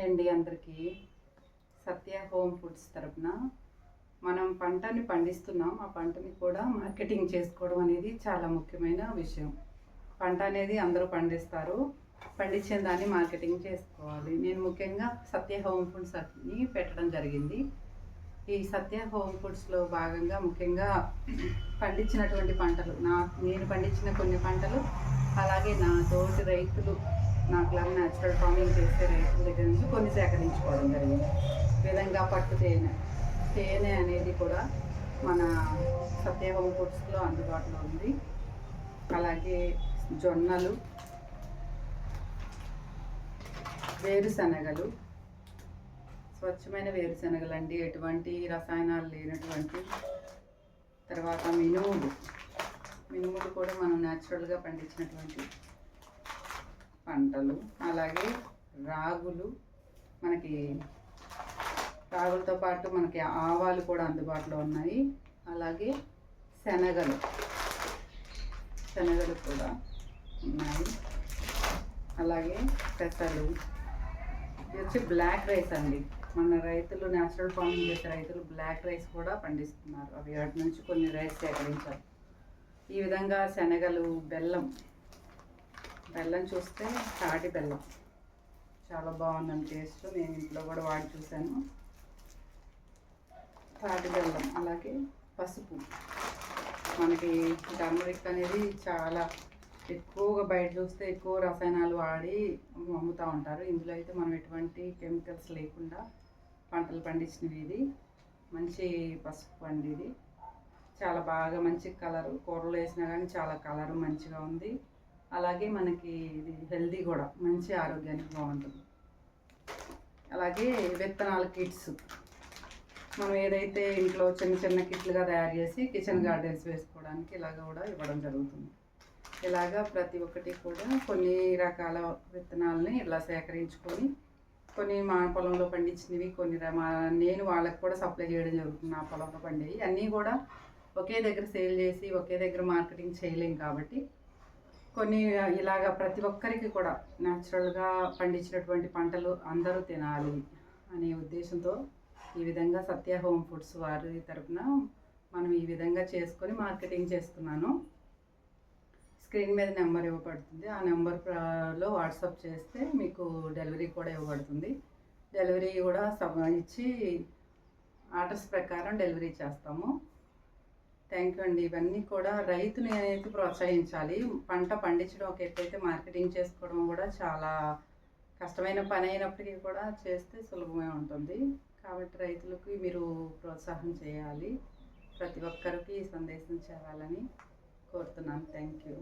అండి అందరికీ. సత్య home foods తరపున మనం పంటని పండిస్తున్నాం. ఆ పంటని కూడా మార్కెటింగ్ చేసుకోవడం అనేది చాలా ముఖ్యమైన విషయం. పంట అనేది అందరూ పండిస్తారు, పండించిన దాన్ని మార్కెటింగ్ చేసుకోవాలి. నేను ముఖ్యంగా సత్య హోమ్ ఫుడ్స్ అని పెట్టడం జరిగింది. ఈ సత్య హోమ్ ఫుడ్స్లో భాగంగా ముఖ్యంగా పండించినటువంటి పంటలు, నేను పండించిన కొన్ని పంటలు, అలాగే నా తోటి రైతులు, నాకులాగా న్యాచురల్ ఫార్మింగ్ చేసే రైతుల దగ్గర నుంచి కొన్ని సేకరించుకోవడం జరిగింది. విధంగా పట్టు తేనె అనేది కూడా మన సత్య హోమ్ ఫుడ్స్లో అందుబాటులో ఉంది. అలాగే జొన్నలు, వేరుశనగలు, స్వచ్ఛమైన వేరుశనగలు అండి, ఎటువంటి రసాయనాలు లేనటువంటి. తర్వాత మినుములు కూడా మనం న్యాచురల్గా పండించినటువంటి పంటలు. అలాగే రాగులు, మనకి రాగులతో పాటు మనకి ఆవాలు కూడా అందుబాటులో ఉన్నాయి. అలాగే శనగలు కూడా ఉన్నాయి. అలాగే పెసలు, ఇది వచ్చి బ్లాక్ రైస్ అండి. మన రైతులు, న్యాచురల్ ఫార్మింగ్ చేసే రైతులు బ్లాక్ రైస్ కూడా పండిస్తున్నారు. అవి వాటి నుంచి కొన్ని రైస్ సేకరించారు. ఈ విధంగా శనగలు, బెల్లం చూస్తే తాటి బెల్లం చాలా బాగుందని టేస్ట్. నేను ఇంట్లో కూడా వాడి చూశాను. తాటి బెల్లం, అలాగే పసుపు. మనకి టర్మరిక్ అనేది చాలా ఎక్కువగా బయట చూస్తే ఎక్కువ రసాయనాలు వాడి అమ్ముతూ ఉంటారు. ఇందులో అయితే మనం ఎటువంటి కెమికల్స్ లేకుండా పంటలు పండించినవి. ఇది మంచి పసుపు అండి. ఇది చాలా బాగా మంచి కలరు, కూరలు వేసినా కానీ చాలా కలరు మంచిగా ఉంది. అలాగే మనకి ఇది హెల్దీ కూడా, మంచి ఆరోగ్యానికి బాగుంటుంది. అలాగే విత్తనాల కిట్స్, మనం ఏదైతే ఇంట్లో చిన్న చిన్న కిట్లుగా తయారు చేసి కిచెన్ గార్డెన్స్ వేసుకోవడానికి ఇలాగ కూడా ఇవ్వడం జరుగుతుంది. ఇలాగా ప్రతి ఒక్కటి కూడా కొన్ని రకాల విత్తనాలని ఇలా సేకరించుకొని, కొన్ని మా పొలంలో పండించినవి, కొన్ని నేను వాళ్ళకి కూడా సప్లై చేయడం జరుగుతుంది. నా పొలంలో పండేవి అన్నీ కూడా ఒకే దగ్గర సేల్ చేసి ఒకే దగ్గర మార్కెటింగ్ చేయలేం కాబట్టి, కొన్ని ఇలాగ ప్రతి ఒక్కరికి కూడా న్యాచురల్గా పండించినటువంటి పంటలు అందరూ తినాలి అనే ఉద్దేశంతో ఈ విధంగా సత్య హోమ్ ఫుడ్స్ వారి తరపున మనం ఈ విధంగా చేసుకొని మార్కెటింగ్ చేస్తున్నాను. స్క్రీన్ మీద నెంబర్ ఇవ్వబడుతుంది. ఆ నెంబర్లో వాట్సాప్ చేస్తే మీకు డెలివరీ కూడా ఇవ్వబడుతుంది. డెలివరీ కూడా ఇచ్చి ఆర్డర్స్ ప్రకారం డెలివరీ చేస్తాము. థ్యాంక్ యూ అండి. ఇవన్నీ కూడా రైతుని అనేది ప్రోత్సహించాలి. పంట పండించడం ఒక ఎత్తైతే మార్కెటింగ్ చేసుకోవడం కూడా చాలా కష్టమైన పని అయినప్పటికీ కూడా చేస్తే సులభమే ఉంటుంది. కాబట్టి రైతులకి మీరు ప్రోత్సాహం చేయాలి. ప్రతి ఒక్కరికి ఈ సందేశం చేరాలని కోరుతున్నాను. Thank you.